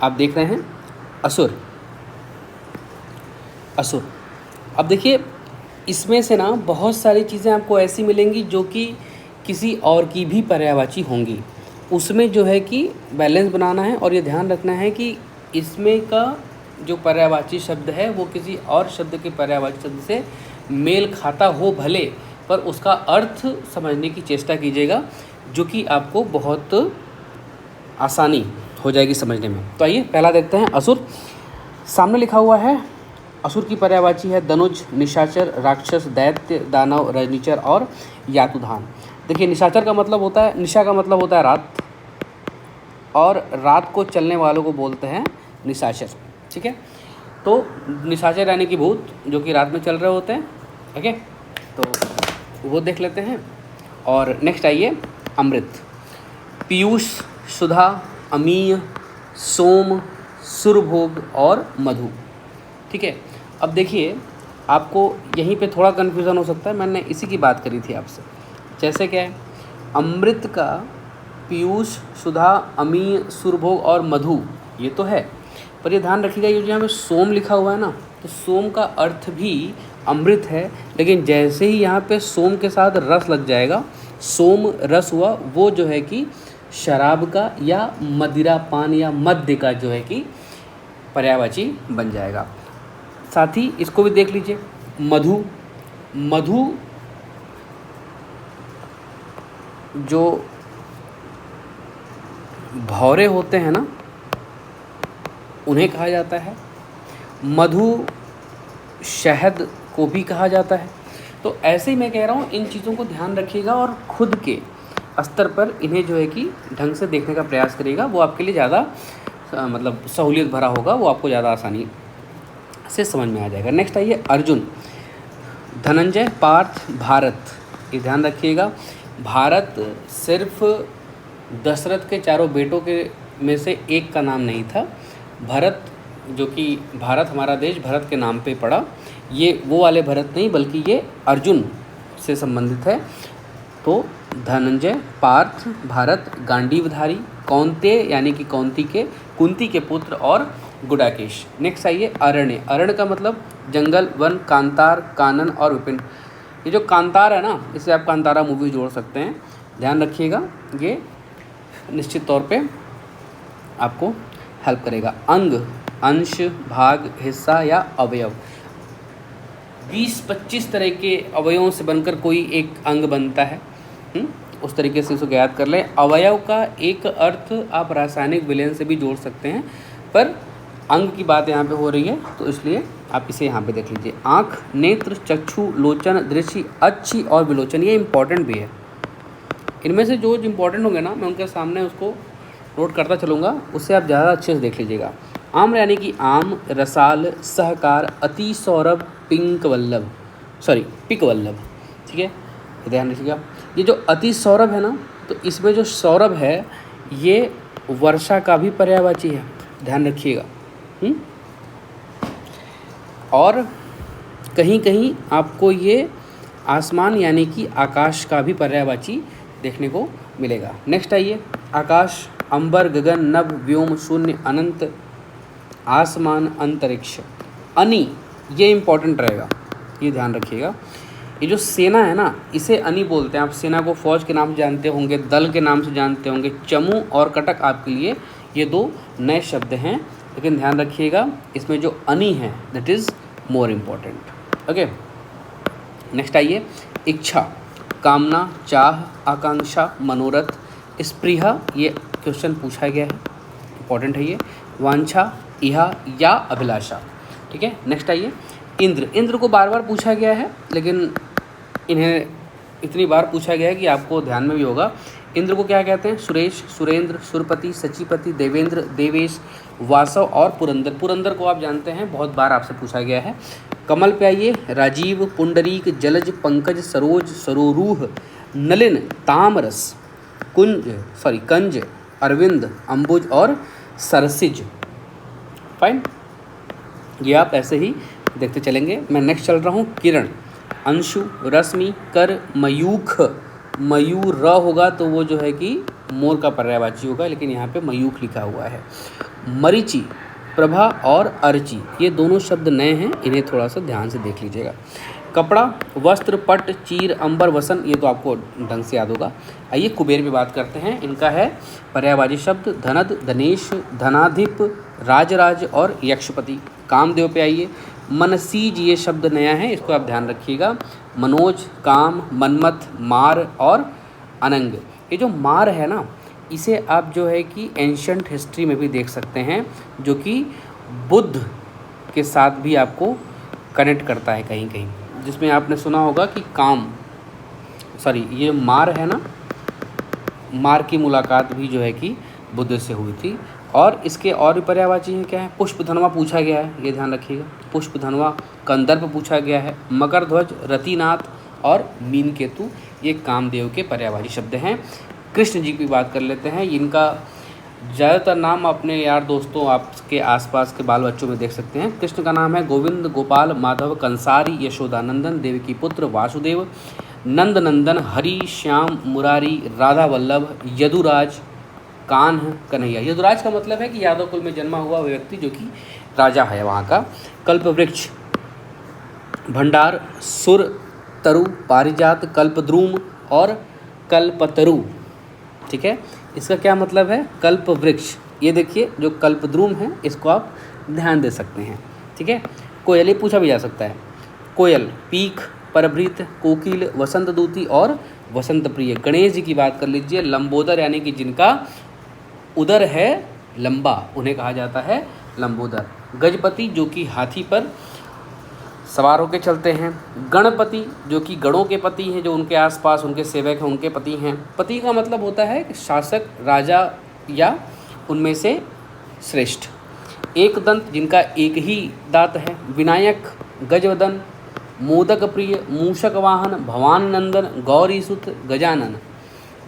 आप देख रहे हैं असुर, असुर। अब देखिए इसमें से ना बहुत सारी चीज़ें आपको ऐसी मिलेंगी जो कि किसी और की भी पर्यायवाची होंगी। उसमें जो है कि बैलेंस बनाना है और ये ध्यान रखना है कि इसमें का जो पर्यायवाची शब्द है वो किसी और शब्द के पर्यायवाची शब्द से मेल खाता हो भले, पर उसका अर्थ समझने की चेष्टा कीजिएगा, जो कि आपको बहुत आसानी हो जाएगी समझने में। तो आइए पहला देखते हैं असुर। सामने लिखा हुआ है असुर की पर्यायवाची है धनुज, निशाचर, राक्षस, दैत्य, दानव, रजनीचर और यातुधान। देखिए निशाचर का मतलब होता है, निशा का मतलब होता है रात, और रात को चलने वालों को बोलते हैं निशाचर। ठीक है, तो निशाचर यानी कि भूत जो कि रात में चल रहे होते हैं। ओके, तो वो देख लेते हैं। और नेक्स्ट आइए अमृत। पीयूष, सुधा, अमीय, सोम, सुरभोग और मधु। ठीक है, अब देखिए आपको यहीं पे थोड़ा कन्फ्यूज़न हो सकता है, मैंने इसी की बात करी थी आपसे। जैसे क्या है, अमृत का पीयूष, सुधा, अमीय, सुरभोग और मधु ये तो है, पर ये ध्यान रखिएगा ये जो यहाँ पे सोम लिखा हुआ है ना, तो सोम का अर्थ भी अमृत है, लेकिन जैसे ही यहाँ पे सोम के साथ रस लग जाएगा, सोम रस हुआ, वो जो है कि शराब का या मदिरा पान या मद्य का जो है कि पर्यायवाची बन जाएगा। साथ ही इसको भी देख लीजिए, मधु, मधु जो भौरे होते हैं ना उन्हें कहा जाता है, मधु शहद को भी कहा जाता है। तो ऐसे ही मैं कह रहा हूँ इन चीज़ों को ध्यान रखिएगा और खुद के स्तर पर इन्हें जो है कि ढंग से देखने का प्रयास करिएगा, वो आपके लिए ज़्यादा मतलब सहूलियत भरा होगा, वो आपको ज़्यादा आसानी से समझ में आ जाएगा। नेक्स्ट आइए अर्जुन, धनंजय, पार्थ, भारत। ये ध्यान रखिएगा, भारत सिर्फ दशरथ के चारों बेटों के में से एक का नाम नहीं था। भरत जो कि भारत हमारा देश भरत के नाम पे पड़ा, ये वो वाले भरत नहीं बल्कि ये अर्जुन से संबंधित है। तो धनंजय, पार्थ, भारत, गांडीवधारी, कौंतेय यानी कि कुंती के पुत्र और गुडाकेश। नेक्स्ट आइए अरण्य। अरण्य का मतलब जंगल, वन, कांतार, कानन और विपिन। ये जो कांतार है ना, इससे आप कांतारा मूवी जोड़ सकते हैं, ध्यान रखिएगा, ये निश्चित तौर पे आपको हेल्प करेगा। अंग, अंश, भाग, हिस्सा या अवयव। 20-25 तरह के अवयवों से बनकर कोई एक अंग बनता है। उस तरीके से इसको याद कर लें। अवयव का एक अर्थ आप रासायनिक विलयन से भी जोड़ सकते हैं, पर अंग की बात यहाँ पे हो रही है तो इसलिए आप इसे यहाँ पे देख लीजिए। आँख, नेत्र, चक्षु, लोचन, दृष्टि, अच्छी और विलोचन, ये इम्पॉर्टेंट भी है। इनमें से जो इम्पॉर्टेंट होंगे ना, मैं उनके सामने उसको नोट करता चलूँगा, उससे आप ज़्यादा अच्छे से देख लीजिएगा। आम्र यानी कि आम, रसाल, सहकार, अति सौरभ, पिंकवल्लभ, पिकवल्लभ। ठीक है, ध्यान रखिएगा। ये जो अति सौरभ है ना, तो इसमें जो सौरभ है ये वर्षा का भी पर्यायवाची है, ध्यान रखिएगा। और कहीं कहीं आपको ये आसमान यानी कि आकाश का भी पर्यायवाची देखने को मिलेगा। नेक्स्ट आइए आकाश, अंबर, गगन, नभ, व्योम, शून्य, अनंत, आसमान, अंतरिक्ष। अनी ये इम्पोर्टेंट रहेगा, ये ध्यान रखिएगा। ये जो सेना है ना, इसे अनी बोलते हैं। आप सेना को फौज के नाम से जानते होंगे, दल के नाम से जानते होंगे। चमू और कटक आपके लिए ये दो नए शब्द हैं, लेकिन ध्यान रखिएगा इसमें जो अनी है that is more important. Okay, next आइए इच्छा, कामना, चाह, आकांक्षा, मनोरथ, स्पृहा, ये क्वेश्चन पूछा गया है, इम्पॉर्टेंट है ये। वांछा, इहा या अभिलाषा। ठीक है, नेक्स्ट आइए इंद्र। इंद्र को बार बार पूछा गया है, लेकिन इन्हें इतनी बार पूछा गया है कि आपको ध्यान में भी होगा। इंद्र को क्या कहते हैं? सुरेश, सुरेंद्र, सुरपति, सचिपति, देवेंद्र, देवेश, वासव और पुरंदर। पुरंदर को आप जानते हैं, बहुत बार आपसे पूछा गया है। कमल पे आइए, राजीव, पुंडरीक, जलज, पंकज, सरोज, सरोरूह, नलिन, तामरस, कंज, अरविंद, अंबुज और सरसिज। फाइन, ये आप ऐसे ही देखते चलेंगे। मैं नेक्स्ट चल रहा हूँ। किरण, अंशु, रश्मि, कर, मयूख। मयूर र होगा तो वो जो है कि मोर का पर्यायवाची होगा, लेकिन यहाँ पे मयूख लिखा हुआ है। मरीचि, प्रभा और अर्ची, ये दोनों शब्द नए हैं, इन्हें थोड़ा सा ध्यान से देख लीजिएगा। कपड़ा, वस्त्र, पट, चीर, अंबर, वसन, ये तो आपको ढंग से याद होगा। आइए कुबेर पे बात करते हैं। इनका है पर्यायवाची शब्द धनद, धनेश, धनाधिप, राजराज और यक्षपति। कामदेव पे आइए। मनसीज, ये शब्द नया है, इसको आप ध्यान रखिएगा। मनोज, काम, मनमथ, मार और अनंग। ये जो मार है ना, इसे आप जो है कि एंशंट हिस्ट्री में भी देख सकते हैं, जो कि बुद्ध के साथ भी आपको कनेक्ट करता है कहीं कहीं, जिसमें आपने सुना होगा कि ये मार है ना, मार की मुलाकात भी जो है कि बुद्ध से हुई थी। और इसके और भी पर्यायवाची हैं क्या है। पुष्पधनवा पूछा गया है, ये ध्यान रखिएगा। पुष्पधनवा, कंदर्प पूछा गया है, मकरध्वज, रतिनाथ और मीनकेतु, ये कामदेव के पर्यायवाची शब्द हैं। कृष्ण जी की बात कर लेते हैं। इनका ज़्यादातर नाम अपने यार दोस्तों आपके आसपास के बाल बच्चों में देख सकते हैं। कृष्ण का नाम है गोविंद, गोपाल, माधव, कंसारी, यशोदानंदन, देवकी पुत्र, वासुदेव, नंदनंदन, हरि, श्याम, मुरारी, राधा वल्लभ, यदुराज, कान्ह, कन्हैया। यदुराज का मतलब है कि यादव कुल में जन्मा हुआ व्यक्ति जो कि राजा है वहाँ का। कल्पवृक्ष, भंडार, सुर, तरु, पारिजात, कल्पद्रुम और कल्पतरु। ठीक है, इसका क्या मतलब है। कल्पवृक्ष, ये देखिए जो कल्पद्रुम है इसको आप ध्यान दे सकते हैं। ठीक है, कोयल, ये पूछा भी जा सकता है। कोयल, पीक, परभृत, कोकिल, वसंत दूती और वसंत प्रिय। गणेश जी की बात कर लीजिए। लंबोदर, यानी कि जिनका उदर है लंबा, उन्हें कहा जाता है लंबोदर। गजपति, जो कि हाथी पर सवार होकर चलते हैं। गणपति, जो कि गणों के पति हैं, जो उनके आसपास उनके सेवक हैं, उनके पति हैं। पति का मतलब होता है कि शासक, राजा या उनमें से श्रेष्ठ। एक दंत, जिनका एक ही दांत है। विनायक, गजवदन, मोदक प्रिय, मूषक वाहन, भवानी नंदन, गौरी सुत, गजानन।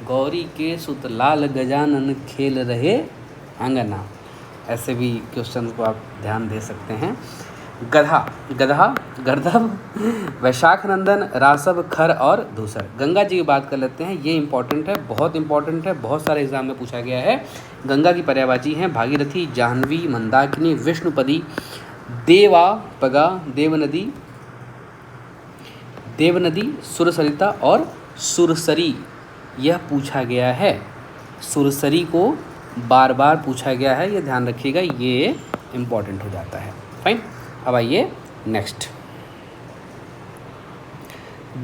गौरी के सुत लाल गजानन खेल रहे आंगना। ऐसे भी क्वेश्चन को आप ध्यान दे सकते हैं। गधा, गधा, गर्दभ, वैशाख नंदन, रासव, खर और धूसर। गंगा जी की बात कर लेते हैं। ये इंपॉर्टेंट है, बहुत इंपॉर्टेंट है, बहुत सारे एग्जाम में पूछा गया है। गंगा की पर्यायवाची हैं भागीरथी, जाह्नवी, मंदाकिनी, विष्णुपदी, देवा पगा, देवनदी, देवनदी, सुरसरिता और सुरसरी। यह पूछा गया है, सुरसरी को बार बार पूछा गया है, ये ध्यान रखिएगा, ये इम्पॉर्टेंट हो जाता है। फाइन, अब आइए नेक्स्ट।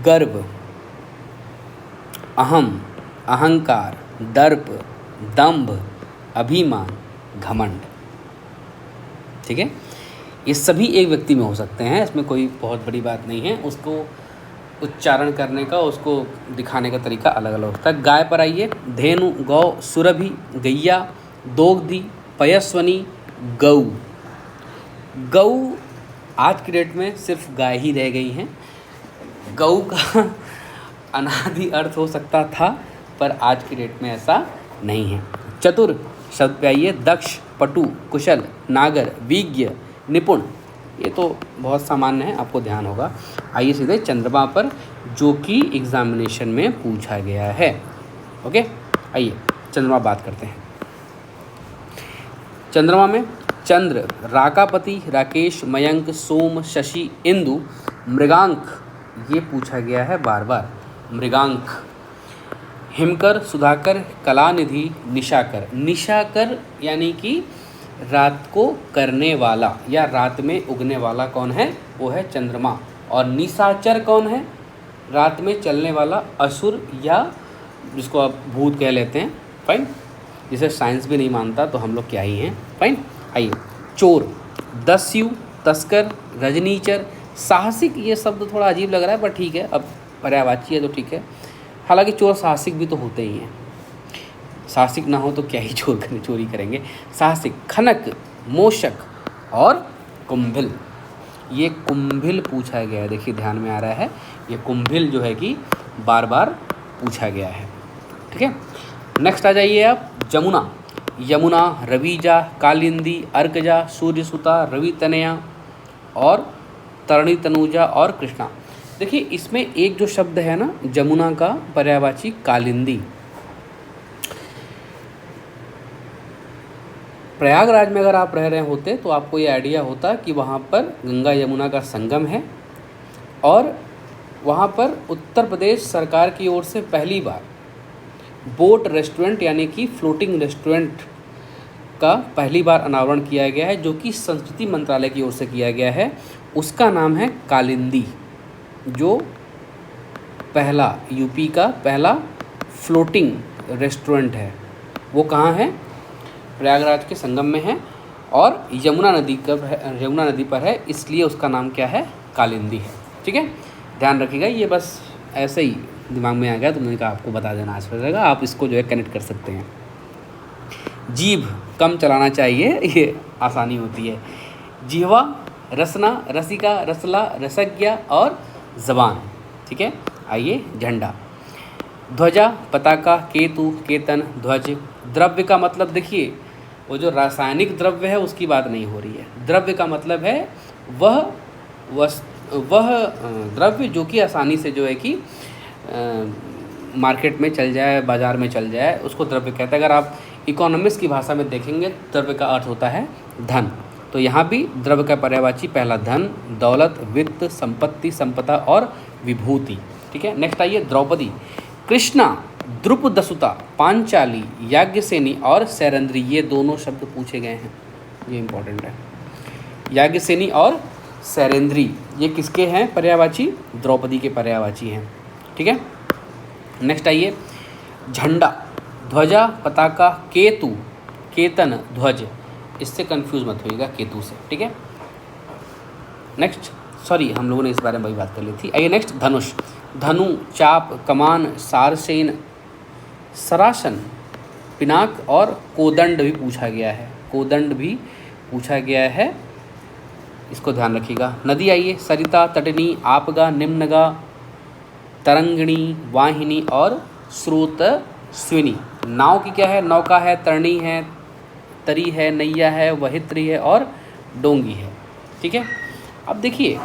गर्व, अहम, अहंकार, दर्प, दंभ, अभिमान, घमंड। ठीक है, ये सभी एक व्यक्ति में हो सकते हैं, इसमें कोई बहुत बड़ी बात नहीं है। उसको उच्चारण करने का, उसको दिखाने का तरीका अलग अलग होता है। गाय पर आइए। धेनु, गौ, सुरभि, गैया, दोग्धी, पयस्वनी, गऊ। गऊ आज की डेट में सिर्फ गाय ही रह गई हैं। गऊ का अनादि अर्थ हो सकता था, पर आज की डेट में ऐसा नहीं है। चतुर शब्द पे आइए। दक्ष, पटु, कुशल, नागर, विज्ञ, निपुण, ये तो बहुत सामान्य है, आपको ध्यान होगा। आइए सीधे चंद्रमा पर, जो कि एग्जामिनेशन में पूछा गया है। ओके, आइए चंद्रमा बात करते हैं। चंद्रमा में चंद्र, राकापति, राकेश, मयंक, सोम, शशि, इंदु, मृगांक, ये पूछा गया है बार बार। मृगांक, हिमकर, सुधाकर, कलानिधि, निशाकर। निशाकर यानी कि रात को करने वाला या रात में उगने वाला कौन है, वो है चंद्रमा। और निशाचर कौन है, रात में चलने वाला असुर, या जिसको आप भूत कह लेते हैं। फाइन, जिसे साइंस भी नहीं मानता तो हम लोग क्या ही हैं। फाइन, आइए। चोर, दस्यु, तस्कर, रजनीचर, साहसिक, ये शब्द थोड़ा अजीब लग रहा है पर ठीक है, अब पर्यायवाची है तो ठीक है। हालांकि चोर साहसिक भी तो होते ही हैं, साहसिक ना हो तो क्या ही चोरी करेंगे। साहसिक, खनक, मोशक और कुंभिल। ये कुंभिल पूछा गया है, देखिए ध्यान में आ रहा है, ये कुंभिल जो है कि बार बार पूछा गया है। ठीक है, नेक्स्ट आ जाइए आप। जमुना, यमुना, रविजा, कालिंदी, अर्कजा, सूर्यसुता, रवि तनया और तरणी तनुजा और कृष्णा। देखिए इसमें एक जो शब्द है ना जमुना का, पर्यायवाची कालिंदी। प्रयागराज में अगर आप रह रहे होते तो आपको ये आइडिया होता कि वहाँ पर गंगा यमुना का संगम है और वहाँ पर उत्तर प्रदेश सरकार की ओर से पहली बार बोट रेस्टोरेंट यानी कि फ्लोटिंग रेस्टोरेंट का पहली बार अनावरण किया गया है, जो कि संस्कृति मंत्रालय की ओर से किया गया है। उसका नाम है कालिंदी, जो पहला यूपी का पहला फ्लोटिंग रेस्टोरेंट है। वो कहाँ है? प्रयागराज के संगम में है और यमुना नदी पर है, इसलिए उसका नाम क्या है? कालिंदी है। ठीक है, ध्यान रखिएगा। ये बस ऐसे ही दिमाग में आ गया तो मैंने कहा आपको बता देना आज रहेगा, आप इसको जो है कनेक्ट कर सकते हैं। जीभ कम चलाना चाहिए, ये आसानी होती है। जिह्वा, रसना, रसिका, रसला, रसज्ञा और ज़बान। ठीक है, आइए झंडा। ध्वजा, पताका, केतु, केतन, ध्वज। द्रव्य का मतलब देखिए, वो जो रासायनिक द्रव्य है उसकी बात नहीं हो रही है। द्रव्य का मतलब है वह द्रव्य जो कि आसानी से जो है कि मार्केट में चल जाए, बाज़ार में चल जाए, उसको द्रव्य कहते हैं। अगर आप इकोनॉमिक्स की भाषा में देखेंगे, द्रव्य का अर्थ होता है धन। तो यहाँ भी द्रव्य का पर्यायवाची पहला धन, दौलत, वित्त, संपत्ति, संपदा और विभूति। ठीक है, नेक्स्ट आइए द्रौपदी। कृष्णा, द्रुपदसुता, पांचाली, याज्ञसेनी और सैरंध्री, ये दोनों शब्द पूछे गए हैं, ये इंपॉर्टेंट है। याज्ञसेनी और सैरंध्री ये किसके हैं पर्यायवाची? द्रौपदी के पर्यायवाची हैं। ठीक है, नेक्स्ट आइए झंडा। ध्वजा, पताका, केतु, केतन, ध्वज। इससे कंफ्यूज मत होइएगा केतु से। ठीक है, नेक्स्ट, सॉरी हम लोगों ने इस बारे में वही बात कर ली थी। आइए नेक्स्ट धनुष। धनु, चाप, कमान, सारसेन, सरासन, पिनाक और कोदंड भी पूछा गया है। कोदंड भी पूछा गया है, इसको ध्यान रखिएगा। नदी आइए, सरिता, तटनी, आपगा, निम्नगा, तरंगिणी, वाहिनी और स्रोत स्विनी। नाव की क्या है? नौका है, तरणी है, तरी है, नैया है, वहित्री है और डोंगी है। ठीक है, अब देखिए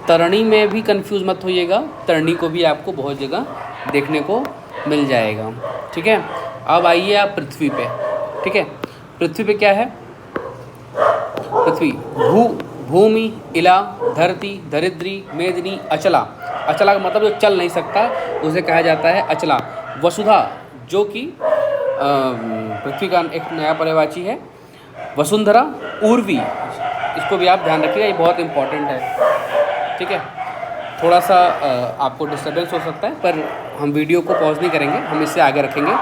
तरणी में भी कंफ्यूज मत होइएगा, तरणी को भी आपको बहुत जगह देखने को मिल जाएगा। ठीक है, अब आइए आप पृथ्वी पे। ठीक है, पृथ्वी पे क्या है? पृथ्वी भूमि, इला, धरती, धरित्री, मेदिनी, अचला। अचला का मतलब जो चल नहीं सकता उसे कहा जाता है अचला। वसुधा, जो कि पृथ्वी का एक नया पर्यायवाची है। वसुंधरा, उर्वी, इसको भी आप ध्यान रखिएगा, ये बहुत इंपॉर्टेंट है। ठीक है, थोड़ा सा आपको डिस्टर्बेंस हो सकता है पर हम वीडियो को पॉज नहीं करेंगे, हम इससे आगे रखेंगे।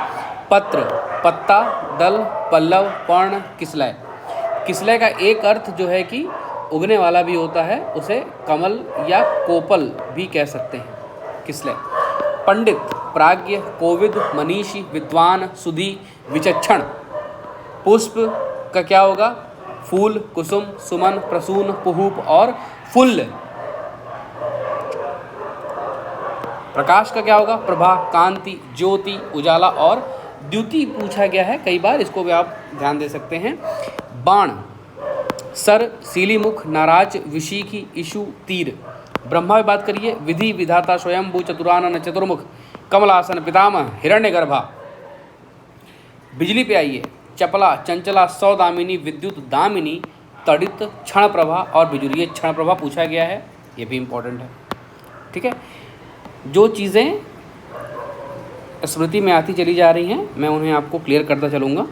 पत्र, पत्ता, दल, पल्लव, पर्ण, किसलय। किसलय का एक अर्थ जो है कि उगने वाला भी होता है, उसे कमल या कोपल भी कह सकते हैं, किसलय। पंडित, प्राज्ञ, कोविद, मनीषी, विद्वान, सुधी, विचक्षण। पुष्प का क्या होगा? फूल, कुसुम, सुमन, प्रसून, पुहूप और फुल्ल। प्रकाश का क्या होगा? प्रभा, कांति, ज्योति, उजाला और द्युति पूछा गया है कई बार, इसको भी आप ध्यान दे सकते हैं। बाण, सर, सीलीमुख, नाराज, विशीखी, इशु, तीर। ब्रह्मा में बात करिए, विधि, विधाता, स्वयंभू, चतुरानन, चतुर्मुख, कमलासन, पितामह, हिरण्यगर्भा। बिजली पे आइए, चपला, चंचला, सौदामिनी, विद्युत दामिनी, तड़ित, क्षण प्रभा और बिजुली। ये क्षण प्रभा पूछा गया है, ये भी इम्पोर्टेंट है। ठीक है, जो चीज़ें स्मृति में आती चली जा रही हैं मैं उन्हें आपको क्लियर करता चलूँगा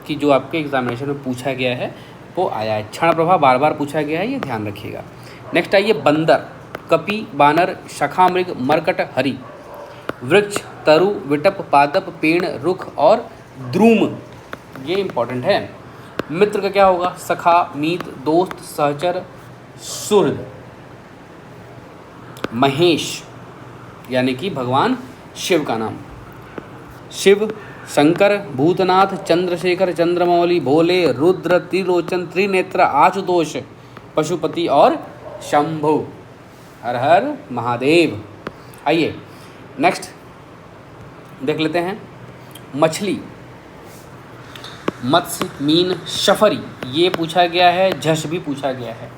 कि जो आपके एग्जामिनेशन में पूछा गया है वो आया है। क्षण प्रभा बार बार पूछा गया है, ये ध्यान रखिएगा। नेक्स्ट आइए बंदर, कपि, बानर, शखामृग, मरकट, हरि। वृक्ष, तरु, विटप, पादप, पेड़, रुख और द्रुम, ये इंपॉर्टेंट है। मित्र का क्या होगा? सखा, मीत, दोस्त, सहचर, सुहृद। महेश यानी कि भगवान शिव का नाम। शिव, शंकर, भूतनाथ, चंद्रशेखर, चंद्रमौली, भोले, रुद्र, त्रिलोचन, त्रिनेत्र, आशुतोष, पशुपति और शंभु। हर हर महादेव। आइए नेक्स्ट देख लेते हैं। मछली, मत्स्य, मीन, शफरी, ये पूछा गया है। झष भी पूछा गया है,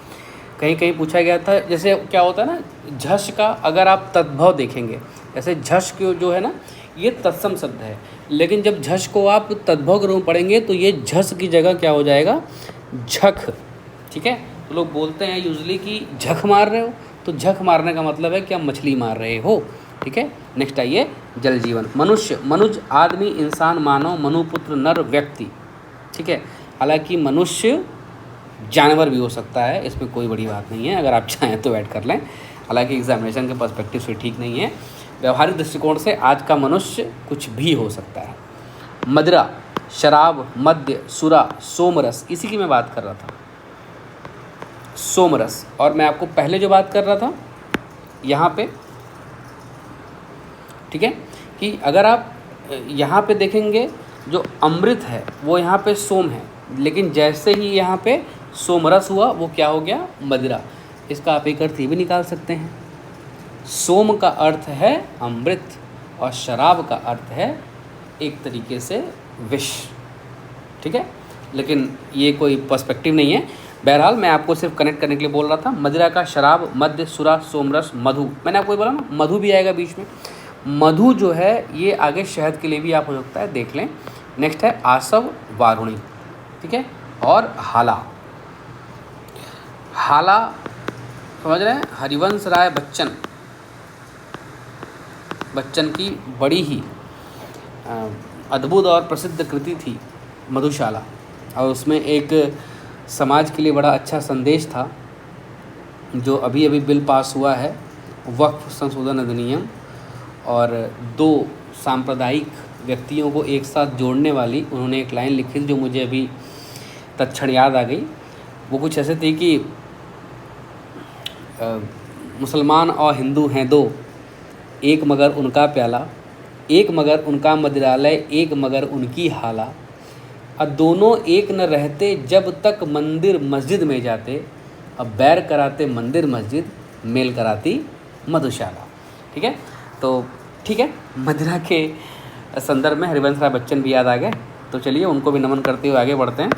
कहीं कहीं पूछा गया था। जैसे क्या होता है ना, झष का अगर आप तद्भव देखेंगे, जैसे झष को जो है ना ये तत्सम शब्द है। लेकिन जब झस को आप तद्भव के रूप में पढ़ेंगे तो ये झस की जगह क्या हो जाएगा, झक। ठीक है, तो लोग बोलते हैं यूजली कि झक मार रहे हो, तो झक मारने का मतलब है कि आप मछली मार रहे हो। ठीक है, नेक्स्ट आइए, जल जीवन। मनुष्य, मनुज आदमी, इंसान, मानव, मनुपुत्र, नर, व्यक्ति। ठीक है, हालांकि मनुष्य जानवर भी हो सकता है, इसमें कोई बड़ी बात नहीं है, अगर आप चाहें तो ऐड कर लें। हालांकि एग्जामिनेशन के पर्सपेक्टिव से ठीक नहीं है, व्यवहारिक दृष्टिकोण से आज का मनुष्य कुछ भी हो सकता है। मदिरा, शराब, मद्य, सुरा, सोमरस, इसी की मैं बात कर रहा था, सोमरस। और मैं आपको पहले जो बात कर रहा था यहाँ पे, ठीक है, कि अगर आप यहाँ पे देखेंगे जो अमृत है वो यहाँ पे सोम है, लेकिन जैसे ही यहाँ पे सोमरस हुआ वो क्या हो गया, मदिरा। इसका आप एक अर्थ ये भी निकाल सकते हैं, सोम का अर्थ है अमृत और शराब का अर्थ है एक तरीके से विष। ठीक है, लेकिन ये कोई पर्सपेक्टिव नहीं है। बहरहाल मैं आपको सिर्फ कनेक्ट करने के लिए बोल रहा था। मदिरा का शराब, मद्य, सुरा, सोमरस, मधु, मैंने आपको ये बोला ना, मधु भी आएगा बीच में। मधु जो है ये आगे शहद के लिए भी आप हो सकता है, देख लें। नेक्स्ट है आसव, वारुणी। ठीक है, और हाला। हाला समझ रहे हैं, हरिवंश राय बच्चन, बच्चन की बड़ी ही अद्भुत और प्रसिद्ध कृति थी मधुशाला, और उसमें एक समाज के लिए बड़ा अच्छा संदेश था। जो अभी अभी बिल पास हुआ है, वक्फ संशोधन अधिनियम, और दो सांप्रदायिक व्यक्तियों को एक साथ जोड़ने वाली उन्होंने एक लाइन लिखी थी जो मुझे अभी तत्क्षण याद आ गई। वो कुछ ऐसे थी कि मुसलमान और हिंदू हैं दो, एक मगर उनका प्याला, एक मगर उनका मदिरालय, एक मगर उनकी हाला, अब दोनों एक न रहते जब तक मंदिर मस्जिद में जाते, अब बैर कराते मंदिर मस्जिद, मेल कराती मधुशाला। ठीक है, तो ठीक है, मदिरा के संदर्भ में हरिवंश राय बच्चन भी याद आ गए, तो चलिए उनको भी नमन करते हुए आगे बढ़ते हैं।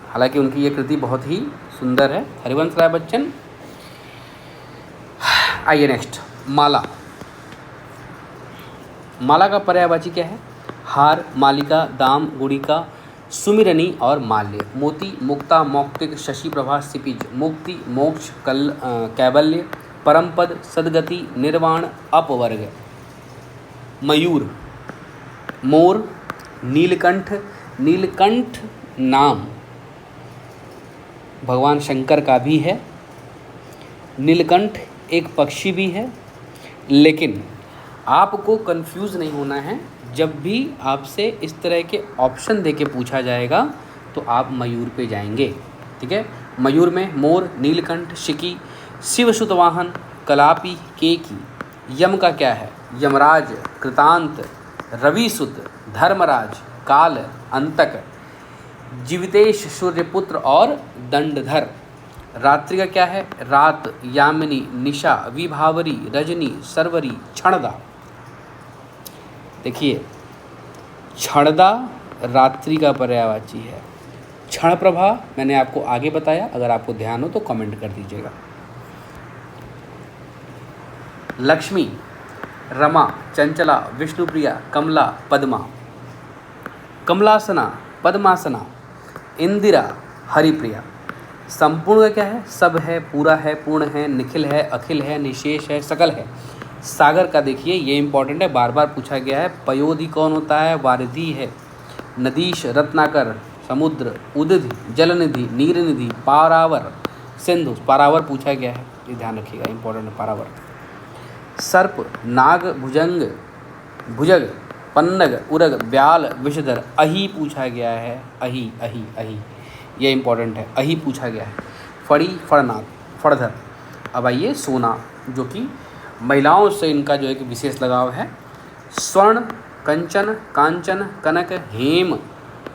हालांकि उनकी ये कृति बहुत ही सुंदर है, हरिवंश राय बच्चन। आइए नेक्स्ट, माला। माला का पर्यायवाची क्या है, हार, मालिका, दाम, गुड़िका, सुमिरनी और माल्य। मोती, मुक्ता, मौक्तिक, शशि प्रभा, सिपिज। मुक्ति, मोक्ष, कैवल्य, परमपद, सद्गति, निर्वाण, अपवर्ग। मयूर, मोर, नीलकंठ। नीलकंठ नाम भगवान शंकर का भी है। नीलकंठ एक पक्षी भी है, लेकिन आपको कंफ्यूज नहीं होना है। जब भी आपसे इस तरह के ऑप्शन देके पूछा जाएगा तो आप मयूर पे जाएंगे। ठीक है, मयूर में मोर, नीलकंठ, शिकी, शिवसुतवाहन, कलापी, केकी। यम का क्या है, यमराज, कृतांत, रविसुत, धर्मराज, काल, अंतक, जीवितेश, सूर्यपुत्र और दंडधर। रात्रि का क्या है, रात, यामिनी, निशा, विभावरी, रजनी, सरवरी, क्षणदा। देखिए, क्षणदा रात्रि का पर्यायवाची है। क्षण प्रभा मैंने आपको आगे बताया, अगर आपको ध्यान हो तो कमेंट कर दीजिएगा। लक्ष्मी, रमा, चंचला, विष्णुप्रिया, कमला, पद्मा। कमलासना, पद्मासना, इंदिरा, हरिप्रिया। संपूर्ण का क्या है, सब है, पूरा है, पूर्ण है, निखिल है, अखिल है, निशेष है, सकल है। सागर का देखिए, ये इंपॉर्टेंट है, बार बार पूछा गया है। पयोधि कौन होता है, वारिधि है। नदीश, रत्नाकर, समुद्र, उदधि, जलनिधि, नीरनिधि, पारावर, सिंधु। पारावर पूछा गया है, ये ध्यान रखिएगा, इंपॉर्टेंट है पारावर। सर्प, नाग, भुजंग, भुजग, पन्नग, उरग, ब्याल, विषधर। अही पूछा गया है, अही अही अही, ये इंपॉर्टेंट है, अही पूछा गया है। फड़ी, फड़नाग, फड़धर। अब आइए सोना, जो कि महिलाओं से इनका जो एक विशेष लगाव है। स्वर्ण, कंचन, कांचन, कनक, हेम,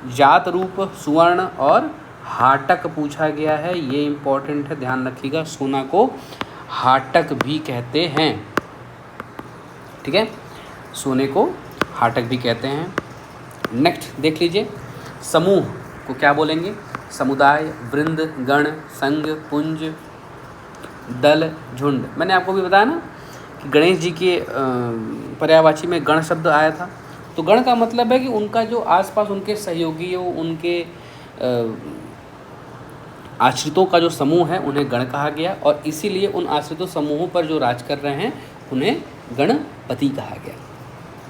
जात रूप, सुवर्ण और हाटक पूछा गया है, ये इंपॉर्टेंट है, ध्यान रखिएगा। सोना को हाटक भी कहते हैं। ठीक है, सोने को हाटक भी कहते हैं। नेक्स्ट देख लीजिए, समूह को क्या बोलेंगे, समुदाय, वृंद, गण, संघ, पुंज, दल, झुंड। मैंने आपको भी बताया ना कि गणेश जी के पर्यायवाची में गण शब्द आया था। तो गण का मतलब है कि उनका जो आसपास उनके सहयोगियों, उनके आश्रितों का जो समूह है उन्हें गण कहा गया, और इसीलिए उन आश्रितों समूहों पर जो राज कर रहे हैं उन्हें गणपति कहा गया।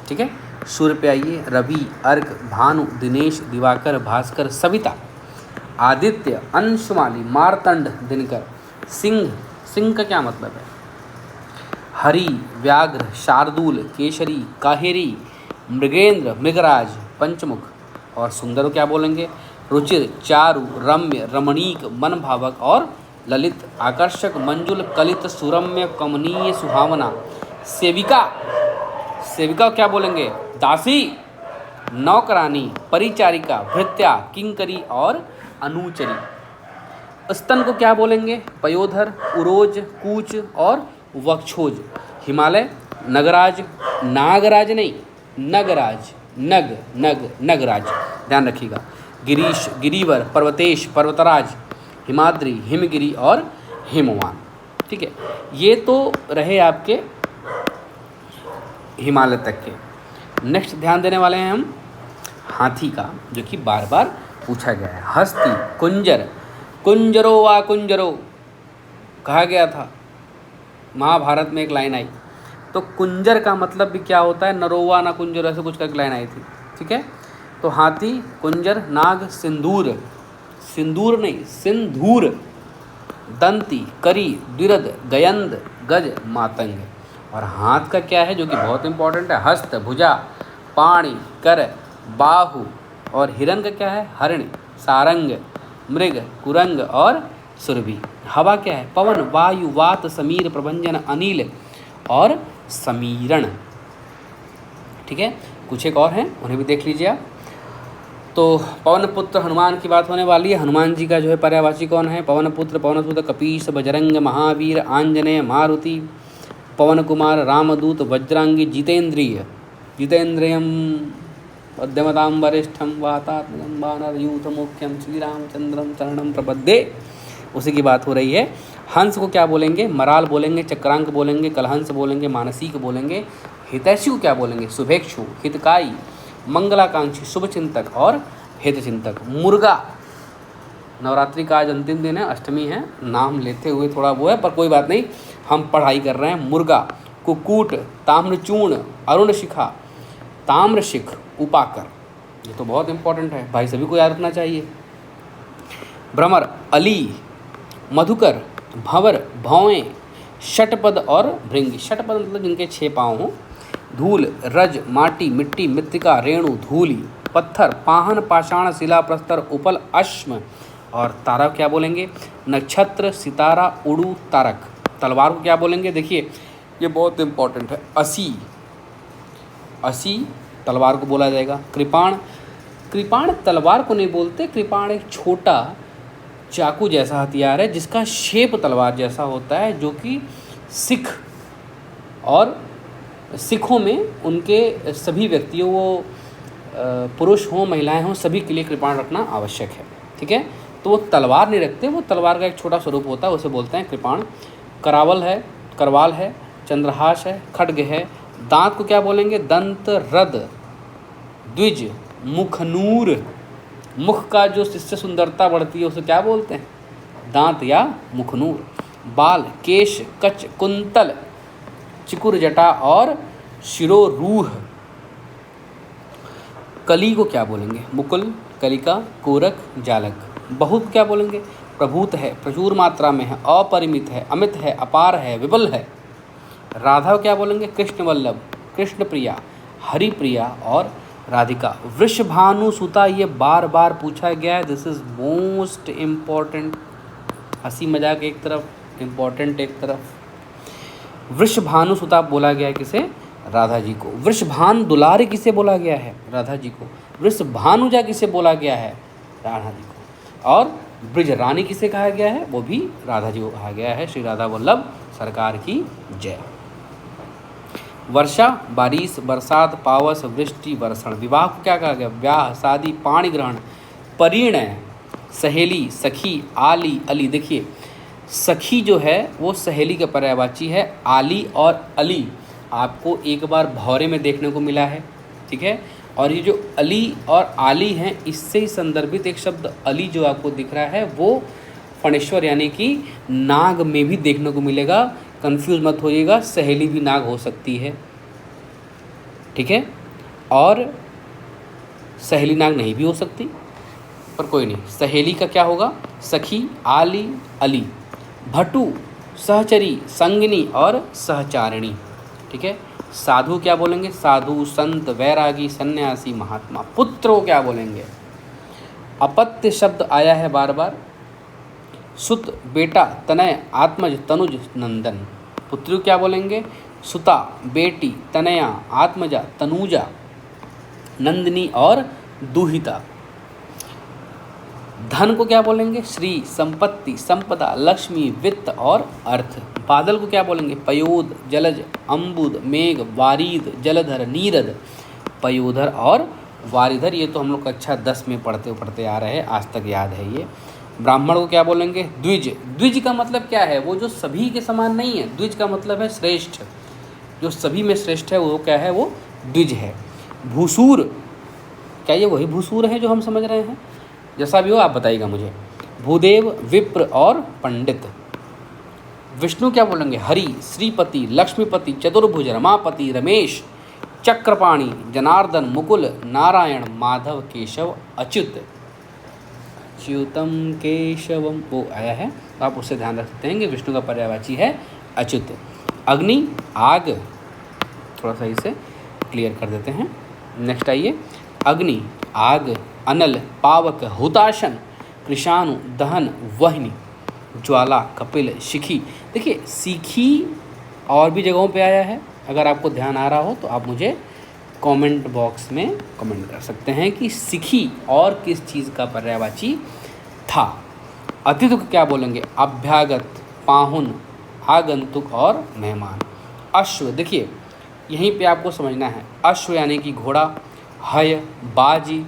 ठीक है। सूर्य पे आइए। रवि, अर्क, भानु, दिनेश, दिवाकर, भास्कर, सविता, आदित्य, अंशुमाली, मार्तंड, दिनकर, सिंह। सिंह का क्या मतलब है? हरि, व्याघ्र, शार्दूल, केशरी, काहेरी, मृगेंद्र, मृगराज, पंचमुख। और सुंदर क्या बोलेंगे? रुचिर, चारु, रम्य, रमणीक, मनभावक और ललित, आकर्षक, मंजुल, कलित, सुरम्य, कमनीय, सुहावना। सेविका, सेविका क्या बोलेंगे? दासी, नौकरानी, परिचारिका, भृत्या, किंकरी और अनुचरी। स्तन को क्या बोलेंगे? पयोधर, उरोज, कूच और वक्षोज। हिमालय, नगराज, नागराज नहीं, नगराज, नग नग नगराज, ध्यान रखिएगा। गिरीश, गिरिवर, पर्वतेश, पर्वतराज, हिमाद्री, हिमगिरी और हिमवान। ठीक है, ये तो रहे आपके हिमालय तक के। नेक्स्ट ध्यान देने वाले हैं हम हाथी का, जो कि बार बार पूछा गया है। हस्ती, कुंजर, कुंजरो वा कुंजरो कहा गया था, महाभारत में एक लाइन आई। तो कुंजर का मतलब भी क्या होता है? नरोवा ना कुंजर, ऐसे कुछ करके लाइन आई थी। ठीक है, तो हाथी, कुंजर, नाग, सिंदूर, सिंदूर नहीं सिंधूर, दंती, करी, द्विरद, गयंद, गज, मातंग। और हाथ का क्या है जो कि बहुत इंपॉर्टेंट है? हस्त, भुजा, पाणी, कर, बाहु। और हिरण का क्या है? हरिण, सारंग, मृग, कुरंग और सुरभि। हवा क्या है? पवन, वायु, वात, समीर, प्रभंजन, अनिल और समीरण। ठीक है, कुछ एक और हैं, उन्हें भी देख लीजिए आप। तो पवन पुत्र हनुमान की बात होने वाली है। हनुमान जी का जो है पर्यायवाची कौन है? पवन पुत्र, पवनसुत, कपीस, बजरंग, महावीर, आंजनेय, मारुति, पवन कुमार, रामदूत, वज्रांगी, जितेंद्रिय, जितेंद्रियम पद्मतां वरिष्ठम वातात्मजं वानरयूथ मुख्यम श्री रामचंद्रम शरणं प्रपद्ये। उसी की बात हो रही है। हंस को क्या बोलेंगे? मराल बोलेंगे, चक्रांक बोलेंगे, कलहंस बोलेंगे, मानसिक बोलेंगे। हितैषी को क्या बोलेंगे? शुभेक्षु, हितकारी, मंगलाकांक्षी, शुभचिंतक और हितचिंतक। मुर्गा, नवरात्रि का आज अंतिम दिन है, अष्टमी है, नाम लेते हुए थोड़ा वो है, पर कोई बात नहीं, हम पढ़ाई कर रहे हैं। मुर्गा, कुक्कुट, ताम्रचूर्ण, अरुण शिखा, ताम्रशिख, उपाकर। ये तो बहुत इंपॉर्टेंट है भाई, सभी को याद रखना चाहिए। भ्रमर, अली, मधुकर, भंवर, भौएं, षटपद और भृंगी। षटपद मतलब जिनके 6 पाँव हों। धूल, रज, माटी, मिट्टी, मृत्तिका, रेणु, धूलि, पत्थर, पाहन, पाषाण, शिला, प्रस्तर, उपल, अश्म। और तारा क्या बोलेंगे? नक्षत्र, सितारा, उड़ू, तारक। तलवार को क्या बोलेंगे? देखिए ये बहुत इंपॉर्टेंट है। असी, असी तलवार को बोला जाएगा। कृपाण, कृपाण तलवार को नहीं बोलते, कृपाण एक छोटा चाकू जैसा हथियार है जिसका शेप तलवार जैसा होता है, जो कि सिख और सिखों में उनके सभी व्यक्तियों, वो पुरुष हों महिलाएं हों, सभी के लिए कृपाण रखना आवश्यक है। ठीक है, तो वो तलवार नहीं रखते, वो तलवार का एक छोटा स्वरूप होता है, उसे बोलते हैं कृपाण। करावल है, करवाल है, चंद्रहास है, खड्ग है। दांत को क्या बोलेंगे? दंत, रद, द्विज, मुखनूर। मुख का जो जिससे सुंदरता बढ़ती है उसे क्या बोलते हैं? दांत या मुखनूर। बाल, केश, कच, कुंतल, चिकुर जटा और शिरोरूह। कली को क्या बोलेंगे? मुकुल, कलिका, कोरक, जालक। बहुत क्या बोलेंगे? प्रभूत है, प्रचुर मात्रा में है, अपरिमित है, अमित है, अपार है, विपुल है। राधा को क्या बोलेंगे? कृष्ण वल्लभ, कृष्ण प्रिया, हरि प्रिया और राधिका। वृषभानु सुता, ये बार बार पूछा गया है, दिस इज मोस्ट इम्पॉर्टेंट। हंसी मजाक एक तरफ, इम्पॉर्टेंट एक तरफ। वृषभानु सुता बोला गया है किसे? राधा जी को। वृषभान दुलारी किसे बोला गया है? राधा जी को। वृषभानुजा किसे बोला गया है? राधा जी को। और ब्रज रानी किसे कहा गया है? वो भी राधा जी को कहा गया है। श्री राधा वल्लभ सरकार की जय। वर्षा, बारिश, बरसात, पावस, वृष्टि, वर्षण। विवाह को क्या कहा गया? ब्याह, शादी, पाणी ग्रहण, परिणय, सहेली, सखी, आली, अली। देखिए सखी जो है वो सहेली का पर्यायवाची है। आली और अली आपको एक बार भौरे में देखने को मिला है, ठीक है। और ये जो अली और आली हैं, इससे ही संदर्भित एक शब्द अली जो आपको दिख रहा है वो फणेश्वर यानी कि नाग में भी देखने को मिलेगा। कंफ्यूज मत होइएगा, सहेली भी नाग हो सकती है, ठीक है। और सहेली नाग नहीं भी हो सकती, पर कोई नहीं। सहेली का क्या होगा? सखी, आली, अली। भटू, सहचरी, संगिनी और सहचारिणी, ठीक है। साधु क्या बोलेंगे? साधु, संत, वैरागी, सन्यासी, महात्मा। पुत्र को क्या बोलेंगे? अपत्य शब्द आया है बार बार। सुत, बेटा, तनय, आत्मज, तनुज, नंदन। पुत्री को क्या बोलेंगे? सुता, बेटी, तनया, आत्मजा, तनुजा, नंदिनी और दुहिता। धन को क्या बोलेंगे? श्री, संपत्ति, संपदा, लक्ष्मी, वित्त और अर्थ। बादल को क्या बोलेंगे? पयोद, जलज, अम्बुद, मेघ, वारीद, जलधर, नीरद। पयोधर और वारीधर, ये तो हम लोग कक्षा 10 में पढ़ते पढ़ते आ रहे हैं, आज तक याद है ये। ब्राह्मण को क्या बोलेंगे? द्विज। द्विज का मतलब क्या है? वो जो सभी के समान नहीं है। द्विज का मतलब है श्रेष्ठ, जो सभी में श्रेष्ठ है वो क्या है? वो द्विज है। भूसूर, क्या ये वही भूसूर है जो हम समझ रहे हैं? जैसा भी हो आप बताइएगा मुझे। भूदेव, विप्र और पंडित। विष्णु क्या बोलेंगे? हरि, श्रीपति, लक्ष्मीपति, चतुर्भुज, रमापति, रमेश, चक्रपाणि, जनार्दन, मुकुल, नारायण, माधव, केशव, अच्युत। अच्युतम केशवम वो आया है, तो आप उससे ध्यान रख सकते हैं कि विष्णु का पर्यायवाची है अच्युत। अग्नि, आग, थोड़ा सा इसे क्लियर कर देते हैं। नेक्स्ट आइए। अग्नि, आग, अनल, पावक, हुताशन, कृषाणु, दहन, वह्नि, ज्वाला, कपिल, शिखी। देखिए शिखी और भी जगहों पे आया है, अगर आपको ध्यान आ रहा हो तो आप मुझे कमेंट बॉक्स में कमेंट कर सकते हैं कि शिखी और किस चीज़ का पर्यायवाची था। अतिथि को क्या बोलेंगे? अभ्यागत, पाहुन, आगंतुक और मेहमान। अश्व, देखिए यहीं पे आपको समझना है। अश्व यानी कि घोड़ा, हय, बाजी,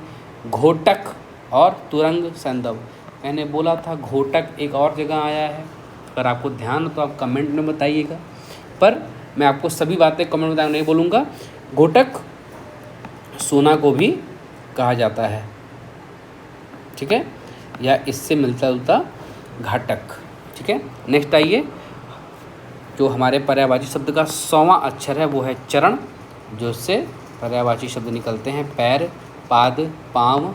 घोटक और तुरंग, संदव। मैंने बोला था घोटक एक और जगह आया है, अगर आपको ध्यान हो तो आप कमेंट में बताइएगा, पर मैं आपको सभी बातें कमेंट में नहीं बोलूँगा। घोटक सोना को भी कहा जाता है, ठीक है, या इससे मिलता जुलता घाटक, ठीक है। नेक्स्ट आइए, जो हमारे पर्यायवाची शब्द का 100वां अक्षर है वो है चरण, जो इससे पर्यायवाची शब्द निकलते हैं पैर, पाद, पाँव,